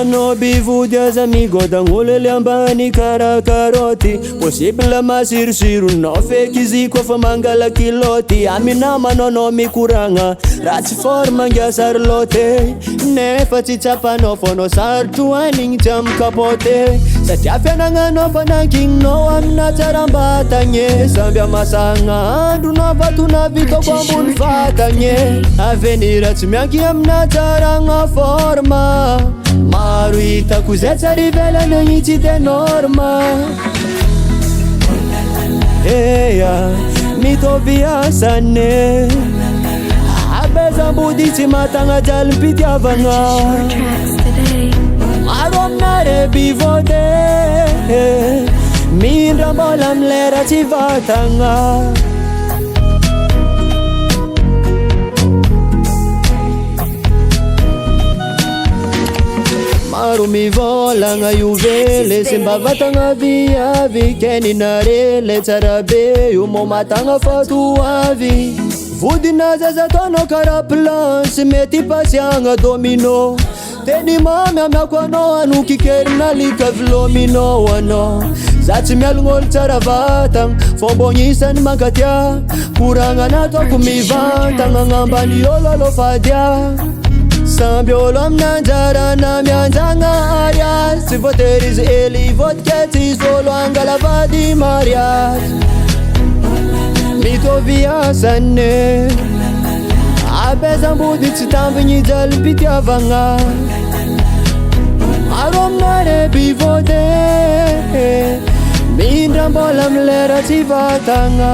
Anao bivody aza migodagn'olo le ambany kara karoty. Possible masirotsironao feky izy koa fa mangala kiloty. Amina manao mikoragna raha tsy fort mangiasary loty. Nefa tsy tsapanao fonao sarotro anigny tsy amy kapoty. Satria fianagnanao fanankininao amina tsarambatagny. Samby amasagna andronao vatona vitako ambony vatagny. Avenir tsy mianky amina tsaragna forma. Maro hitako zay tsara ivelany tsy de norma. Eya, mitovy asany. Abezam-body tsy matagna jalim-pitiavagna. Maro aminare bivody mindra mbola amy lera tsy vatagna. Maro mivolagna io vele sy mba vatagna viavy. Keninare le tsara be io mo matagna fatoavy. Vodina zaza ataonao kara plan sy mety pasiagna domino. Teny mamy amiako anao anoky kerina lika vilomino anao. Za tsy mialogn'olo tsara vatagna fomba agnisany mankatia. Koragna nataoko mivantagna agnambany olo alofadia. Samby olo aminanjarana mianjagna ariazy. Tsy voatery izy hely vodka tsy izy olo angala vady mariazy. Mitovy asany. Abezam-body tsy tambigny jalim-pitiavagna. Maro aminare bivody mindra mbola amy lera tsy vatagna.